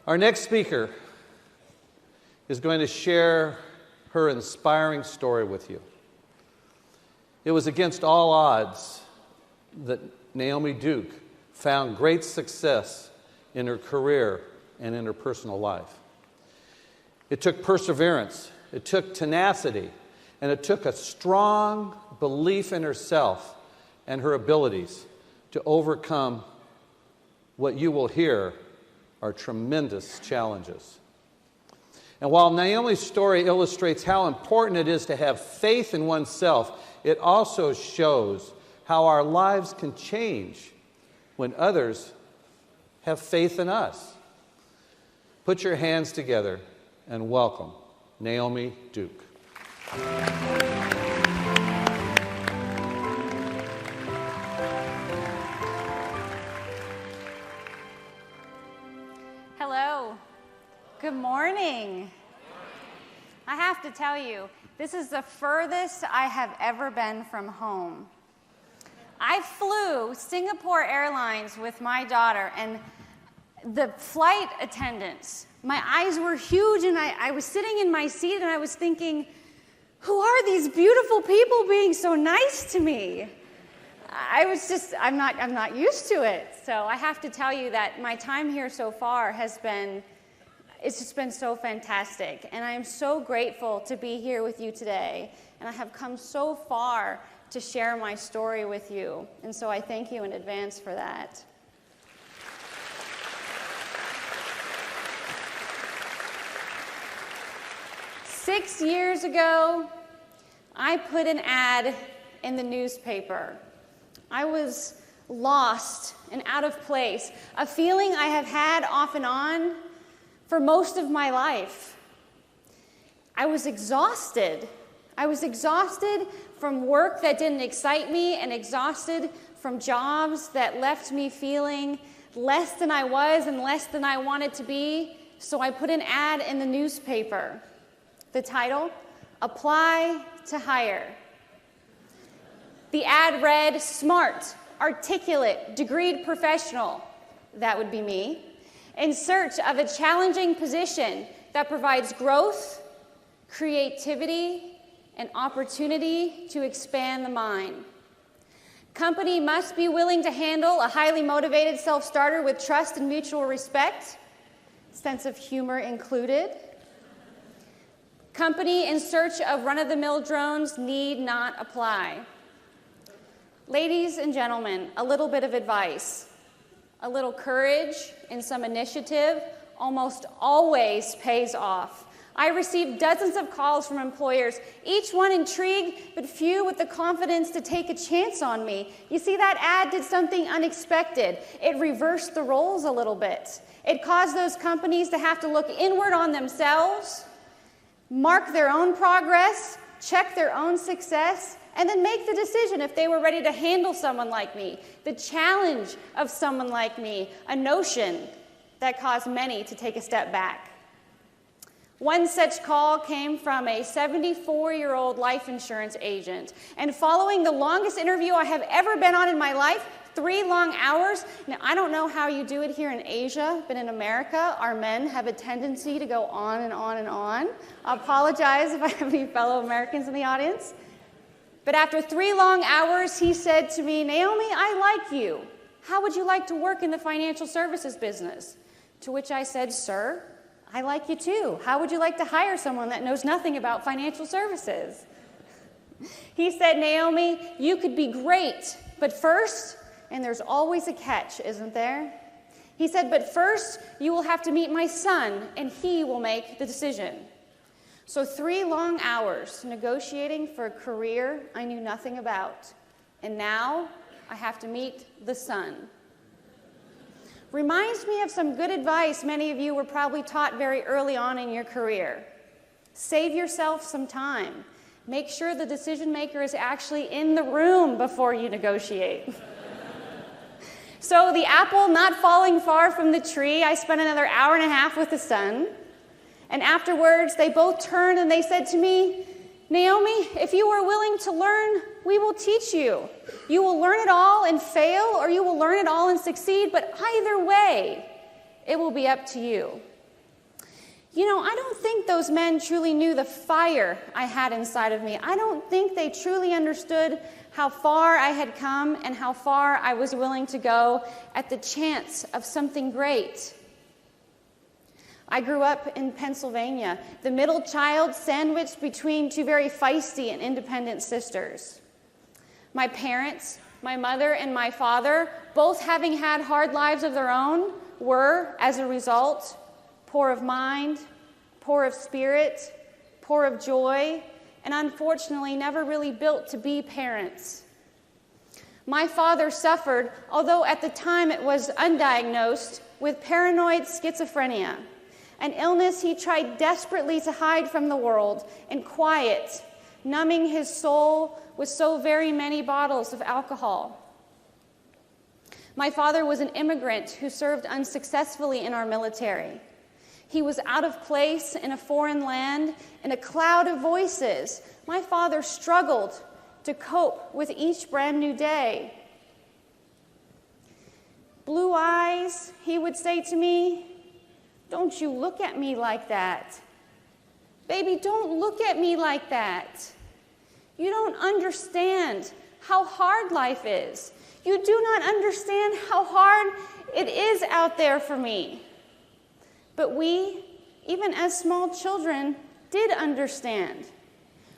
Our next speaker is going to share her inspiring story with you. It was against all odds that Naomi Duke found great success in her career and in her personal life. It took perseverance, it took tenacity, and it took a strong belief in herself and her abilities to overcome what you will hear are tremendous challenges. And while Naomi's story illustrates how important it is to have faith in oneself, it also shows how our lives can change when others have faith in us. Put your hands together and welcome Naomi Duke. Hello. Good morning. I have to tell you, this is the furthest I have ever been from home. I flew Singapore Airlines with my daughter, and the flight attendants, my eyes were huge, and I was sitting in my seat, and I was thinking, who are these beautiful people being so nice to me? I'm not used to it. So I have to tell you that my time here so far it's just been so fantastic. And I am so grateful to be here with you today. And I have come so far to share my story with you. And so I thank you in advance for that. Six years ago, I put an ad in the newspaper. I was lost and out of place, a feeling I have had off and on for most of my life. I was exhausted. I was exhausted from work that didn't excite me and exhausted from jobs that left me feeling less than I was and less than I wanted to be. So I put an ad in the newspaper. The title, Apply to Hire. The ad read, smart, articulate, degreed professional, that would be me, in search of a challenging position that provides growth, creativity, and opportunity to expand the mind. Company must be willing to handle a highly motivated self-starter with trust and mutual respect, sense of humor included. Company in search of run-of-the-mill drones need not apply. Ladies and gentlemen, a little bit of advice. A little courage and some initiative almost always pays off. I received dozens of calls from employers, each one intrigued, but few with the confidence to take a chance on me. You see, that ad did something unexpected. It reversed the roles a little bit. It caused those companies to have to look inward on themselves, mark their own progress, check their own success, and then make the decision if they were ready to handle someone like me, the challenge of someone like me, a notion that caused many to take a step back. One such call came from a 74-year-old life insurance agent, and following the longest interview I have ever been on in my life, 3 long hours. Now, I don't know how you do it here in Asia, but in America, our men have a tendency to go on and on and on. I apologize if I have any fellow Americans in the audience. But after 3 long hours, he said to me, Naomi, I like you. How would you like to work in the financial services business? To which I said, sir, I like you too. How would you like to hire someone that knows nothing about financial services? He said, Naomi, you could be great, but first, and there's always a catch, isn't there? He said, but first, you will have to meet my son, and he will make the decision. So 3 long hours negotiating for a career I knew nothing about. And now I have to meet the son. Reminds me of some good advice many of you were probably taught very early on in your career. Save yourself some time. Make sure the decision maker is actually in the room before you negotiate. So the apple not falling far from the tree, I spent another hour and a half with the son. And afterwards, they both turned and they said to me, Naomi, if you are willing to learn, we will teach you. You will learn it all and fail, or you will learn it all and succeed, but either way, it will be up to you. I don't think those men truly knew the fire I had inside of me. I don't think they truly understood how far I had come and how far I was willing to go at the chance of something great. I grew up in Pennsylvania, the middle child sandwiched between two very feisty and independent sisters. My parents, my mother and my father, both having had hard lives of their own, were, as a result, poor of mind, poor of spirit, poor of joy, and unfortunately never really built to be parents. My father suffered, although at the time it was undiagnosed, with paranoid schizophrenia, an illness he tried desperately to hide from the world in quiet, numbing his soul with so very many bottles of alcohol. My father was an immigrant who served unsuccessfully in our military. He was out of place in a foreign land, in a cloud of voices. My father struggled to cope with each brand new day. "Blue eyes," he would say to me, "don't you look at me like that. Baby, don't look at me like that. You don't understand how hard life is. You do not understand how hard it is out there for me." But we, even as small children, did understand.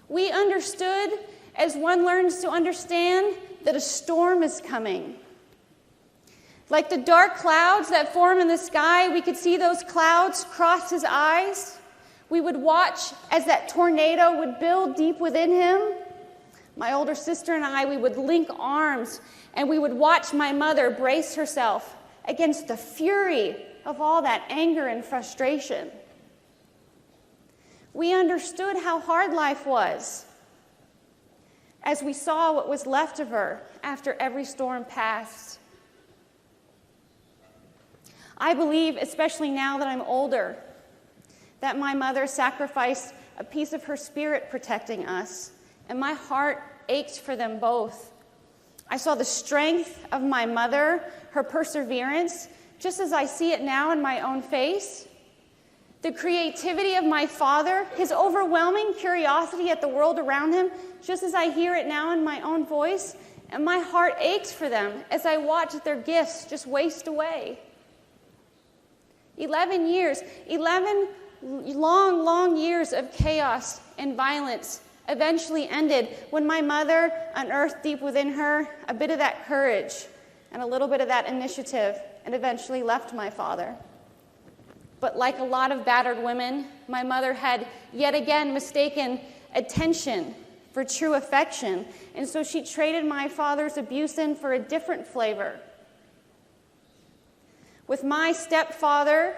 We understood, as one learns to understand, that a storm is coming. Like the dark clouds that form in the sky, we could see those clouds cross his eyes. We would watch as that tornado would build deep within him. My older sister and I, we would link arms, and we would watch my mother brace herself against the fury of all that anger and frustration. We understood how hard life was as we saw what was left of her after every storm passed. I believe, especially now that I'm older, that my mother sacrificed a piece of her spirit protecting us, and my heart ached for them both. I saw the strength of my mother, her perseverance, just as I see it now in my own face. The creativity of my father, his overwhelming curiosity at the world around him, just as I hear it now in my own voice, and my heart aches for them as I watch their gifts just waste away. 11 years, 11 long, long years of chaos and violence eventually ended when my mother unearthed deep within her a bit of that courage and a little bit of that initiative, and eventually left my father. But like a lot of battered women, my mother had yet again mistaken attention for true affection, and so she traded my father's abuse in for a different flavor. With my stepfather,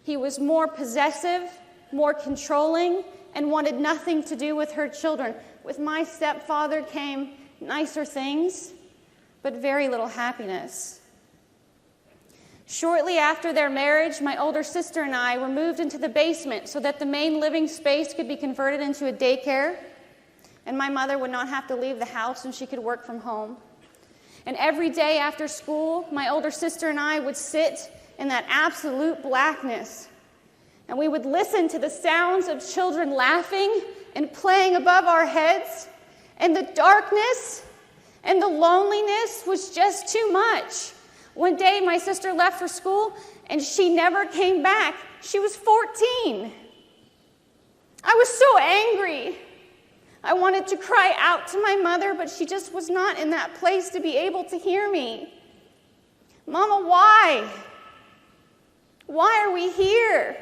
he was more possessive, more controlling, and wanted nothing to do with her children. With my stepfather came nicer things, but very little happiness. Shortly after their marriage, my older sister and I were moved into the basement so that the main living space could be converted into a daycare, and my mother would not have to leave the house and she could work from home. And every day after school, my older sister and I would sit in that absolute blackness, and we would listen to the sounds of children laughing and playing above our heads, and the darkness and the loneliness was just too much. One day, my sister left for school, and she never came back. She was 14. I was so angry. I wanted to cry out to my mother, but she just was not in that place to be able to hear me. "Mama, why? Why are we here?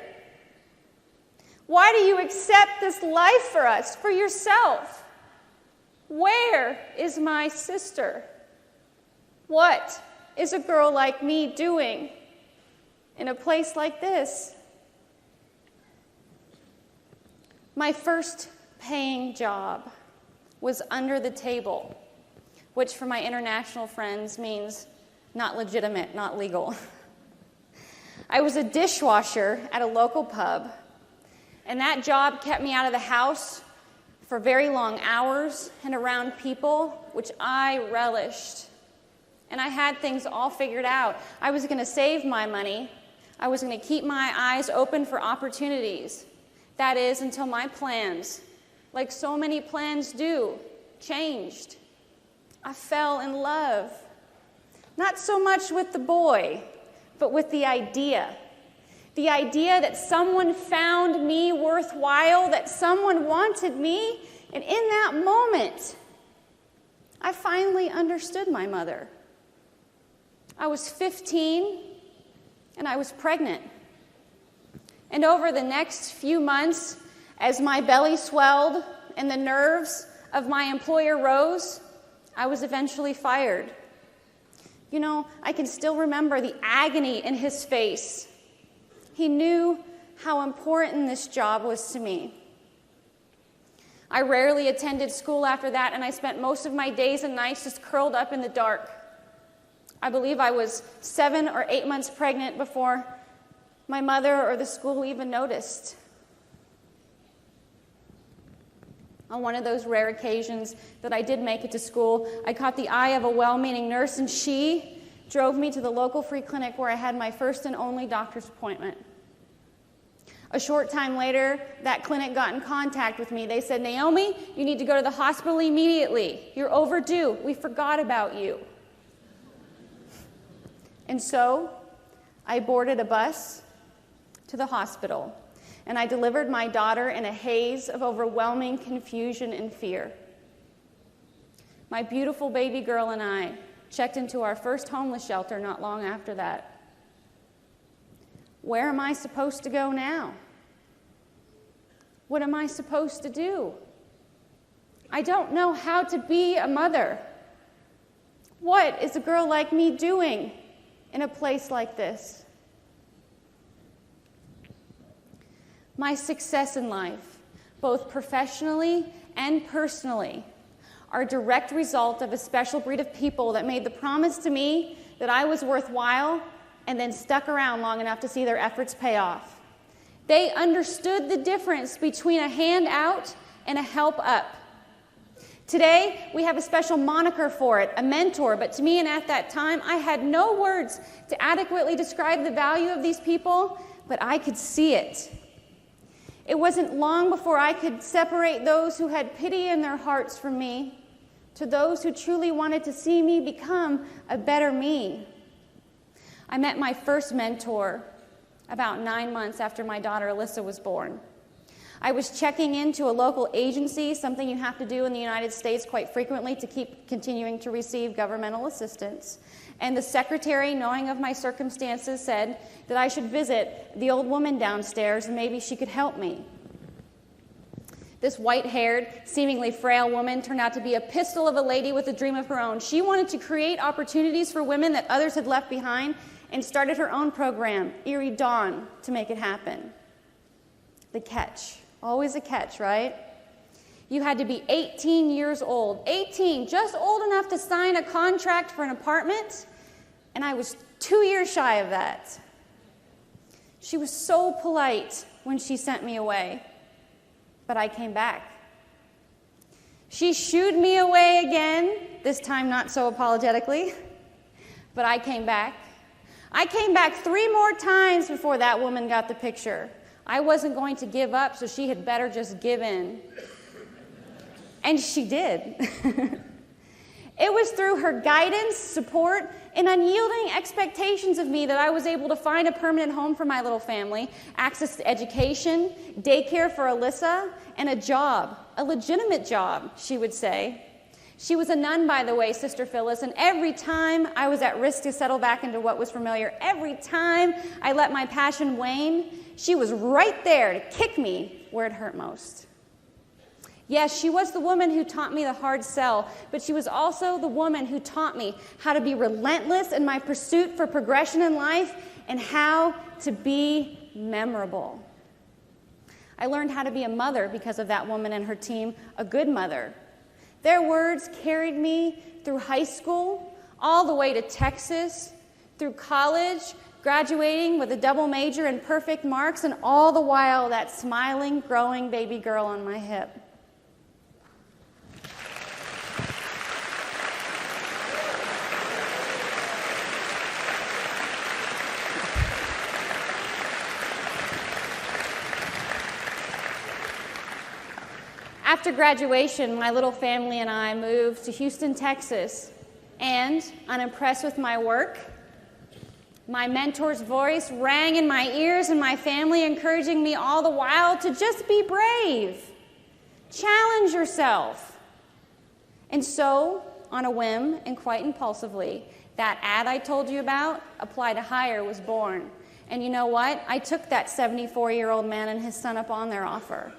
Why do you accept this life for us, for yourself? Where is my sister? What is a girl like me doing in a place like this?" My first paying job was under the table, which for my international friends means not legitimate, not legal. I was a dishwasher at a local pub, and that job kept me out of the house for very long hours and around people, which I relished. And I had things all figured out. I was going to save my money. I was going to keep my eyes open for opportunities. That is, until my plans, like so many plans do, changed. I fell in love. Not so much with the boy, but with the idea. The idea that someone found me worthwhile, that someone wanted me, and in that moment, I finally understood my mother. I was 15, and I was pregnant. And over the next few months, as my belly swelled and the nerves of my employer rose, I was eventually fired. You know, I can still remember the agony in his face. He knew how important this job was to me. I rarely attended school after that, and I spent most of my days and nights just curled up in the dark. I believe I was 7 or 8 months pregnant before my mother or the school even noticed. On one of those rare occasions that I did make it to school, I caught the eye of a well-meaning nurse, and she drove me to the local free clinic where I had my first and only doctor's appointment. A short time later, that clinic got in contact with me. They said, "Naomi, you need to go to the hospital immediately. You're overdue. We forgot about you." And so I boarded a bus to the hospital, and I delivered my daughter in a haze of overwhelming confusion and fear. My beautiful baby girl and I checked into our first homeless shelter not long after that. Where am I supposed to go now? What am I supposed to do? I don't know how to be a mother. What is a girl like me doing in a place like this? My success in life, both professionally and personally, are a direct result of a special breed of people that made the promise to me that I was worthwhile and then stuck around long enough to see their efforts pay off. They understood the difference between a hand out and a help up. Today, we have a special moniker for it, a mentor, but to me and at that time, I had no words to adequately describe the value of these people, but I could see it. It wasn't long before I could separate those who had pity in their hearts from me to those who truly wanted to see me become a better me. I met my first mentor about 9 months after my daughter Alyssa was born. I was checking into a local agency, something you have to do in the United States quite frequently to keep continuing to receive governmental assistance. And the secretary, knowing of my circumstances, said that I should visit the old woman downstairs and maybe she could help me. This white-haired, seemingly frail woman turned out to be a pistol of a lady with a dream of her own. She wanted to create opportunities for women that others had left behind and started her own program, Erie Dawn, to make it happen. The catch. Always a catch, right? You had to be 18 years old. 18, just old enough to sign a contract for an apartment, and I was 2 years shy of that. She was so polite when she sent me away, but I came back. She shooed me away again, this time not so apologetically, but I came back. I came back 3 more times before that woman got the picture. I wasn't going to give up, so she had better just give in. And she did. It was through her guidance, support, and unyielding expectations of me that I was able to find a permanent home for my little family, access to education, daycare for Alyssa, and a job, a legitimate job, she would say. She was a nun, by the way, Sister Phyllis, and every time I was at risk to settle back into what was familiar, every time I let my passion wane, she was right there to kick me where it hurt most. Yes, she was the woman who taught me the hard sell, but she was also the woman who taught me how to be relentless in my pursuit for progression in life and how to be memorable. I learned how to be a mother because of that woman and her team, a good mother. Their words carried me through high school, all the way to Texas, through college, graduating with a double major and perfect marks, and all the while that smiling, growing baby girl on my hip. After graduation, my little family and I moved to Houston, Texas, and unimpressed with my work, my mentor's voice rang in my ears and my family encouraging me all the while to just be brave, challenge yourself. And so, on a whim and quite impulsively, that ad I told you about, Apply to Hire, was born. And you know what? I took that 74-year-old man and his son up on their offer.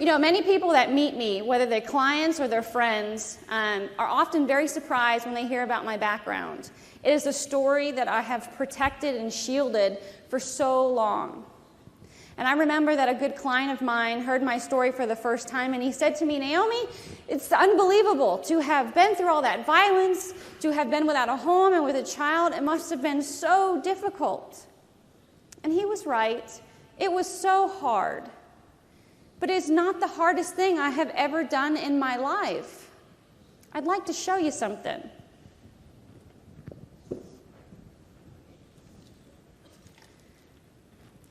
You know, many people that meet me, whether they're clients or they're friends, are often very surprised when they hear about my background. It is a story that I have protected and shielded for so long. And I remember that a good client of mine heard my story for the first time, and he said to me, Naomi, it's unbelievable to have been through all that violence, to have been without a home and with a child. It must have been so difficult. And he was right. It was so hard. But it's not the hardest thing I have ever done in my life. I'd like to show you something.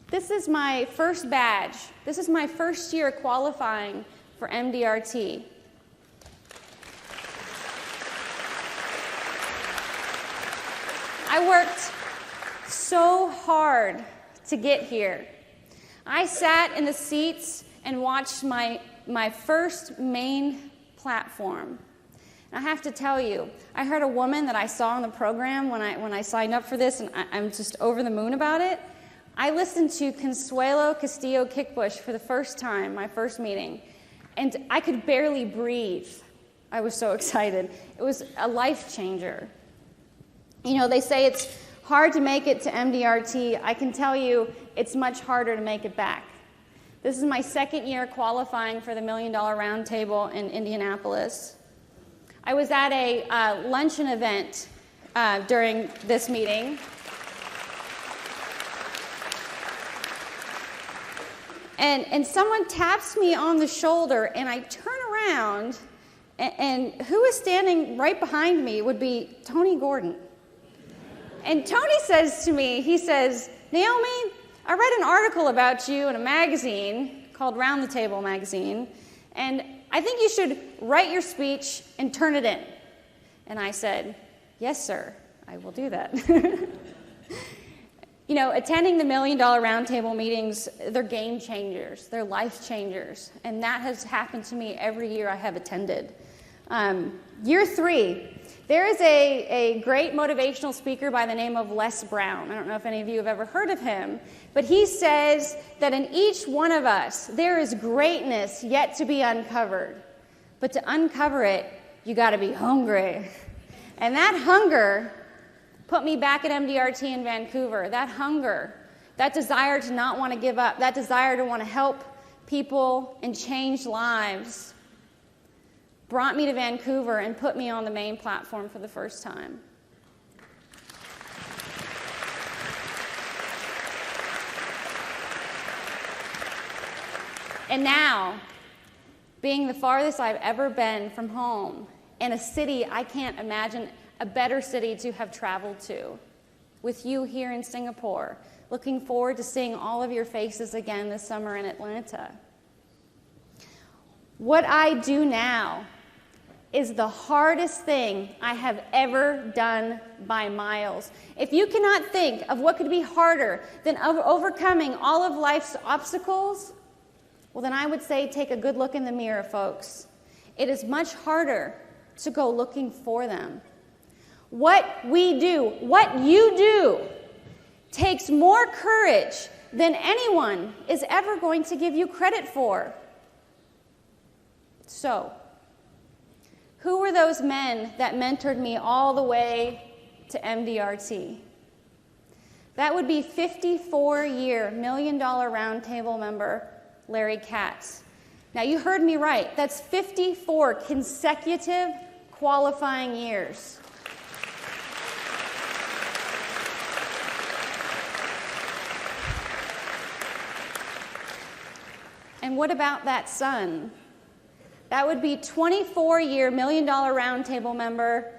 This is my first badge. This is my first year qualifying for MDRT. I worked so hard to get here. I sat in the seats and watched my first main platform. And I have to tell you, I heard a woman that I saw in the program when I signed up for this, and I'm just over the moon about it. I listened to Consuelo Castillo Kickbush for the first time, my first meeting, and I could barely breathe. I was so excited. It was a life changer. You know, they say it's hard to make it to MDRT. I can tell you it's much harder to make it back. This is my second year qualifying for the $1 Million Roundtable in Indianapolis. I was at a luncheon event during this meeting. And someone taps me on the shoulder, and I turn around, and who is standing right behind me would be Tony Gordon. And Tony says to me, he says, Naomi, I read an article about you in a magazine called Round the Table magazine, and I think you should write your speech and turn it in. And I said, yes, sir, I will do that. You know, attending the $1 Million Roundtable meetings, they're game changers, they're life changers, and that has happened to me every year I have attended. Year 3, there is a great motivational speaker by the name of Les Brown. I don't know if any of you have ever heard of him, but he says that in each one of us, there is greatness yet to be uncovered. But to uncover it, you got to be hungry. And that hunger put me back at MDRT in Vancouver. That hunger, that desire to not want to give up, that desire to want to help people and change lives brought me to Vancouver and put me on the main platform for the first time. And now, being the farthest I've ever been from home, in a city I can't imagine a better city to have traveled to, with you here in Singapore, looking forward to seeing all of your faces again this summer in Atlanta. What I do now is the hardest thing I have ever done by miles. If you cannot think of what could be harder than overcoming all of life's obstacles, well, then I would say take a good look in the mirror, folks. It is much harder to go looking for them. What we do, what you do, takes more courage than anyone is ever going to give you credit for. So, who were those men that mentored me all the way to MDRT? That would be 54-year $1 Million Roundtable member Larry Katz. Now, you heard me right. That's 54 consecutive qualifying years. And what about that son? That would be 24-year $1 Million Roundtable member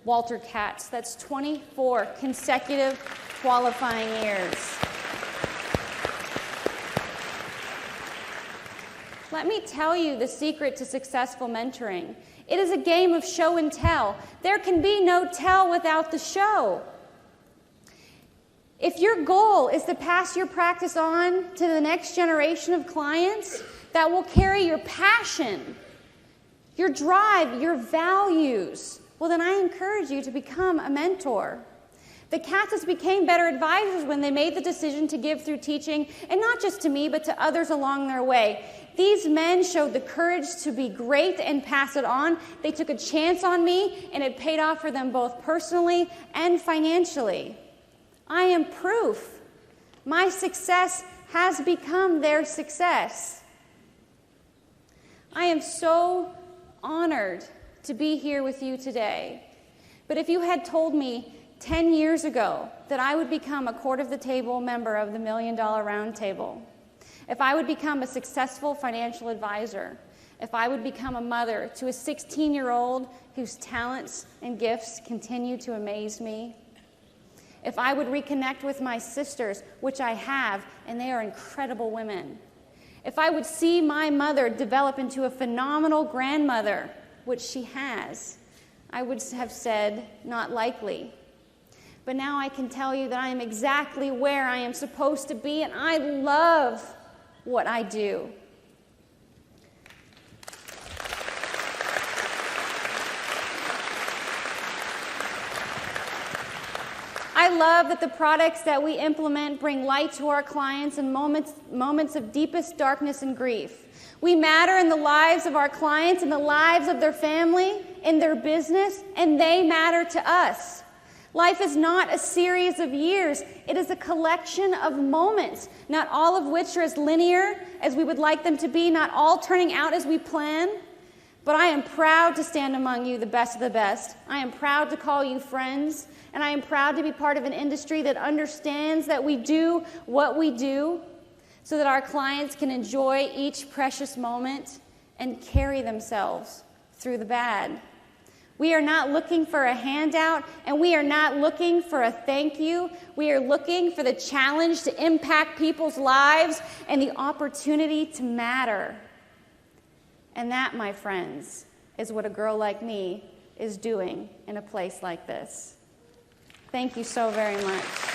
Walter Katz. That's 24 consecutive qualifying years. Let me tell you the secret to successful mentoring. It is a game of show and tell. There can be no tell without the show. If your goal is to pass your practice on to the next generation of clients that will carry your passion, your drive, your values, well, then I encourage you to become a mentor. The Katzes became better advisors when they made the decision to give through teaching, and not just to me, but to others along their way. These men showed the courage to be great and pass it on. They took a chance on me, and it paid off for them both personally and financially. I am proof. My success has become their success. I am so honored to be here with you today. But if you had told me 10 years ago that I would become a court of the table member of the $1 Million Round Table, if I would become a successful financial advisor, if I would become a mother to a 16-year-old whose talents and gifts continue to amaze me, if I would reconnect with my sisters, which I have, and they are incredible women, if I would see my mother develop into a phenomenal grandmother, which she has, I would have said, not likely. But now I can tell you that I am exactly where I am supposed to be, and I love what I do. I love that the products that we implement bring light to our clients in moments of deepest darkness and grief. We matter in the lives of our clients, in the lives of their family, in their business, and they matter to us. Life is not a series of years. It is a collection of moments, not all of which are as linear as we would like them to be, not all turning out as we plan. But I am proud to stand among you, the best of the best. I am proud to call you friends, and I am proud to be part of an industry that understands that we do what we do so that our clients can enjoy each precious moment and carry themselves through the bad. We are not looking for a handout, and we are not looking for a thank you. We are looking for the challenge to impact people's lives and the opportunity to matter. And that, my friends, is what a girl like me is doing in a place like this. Thank you so very much.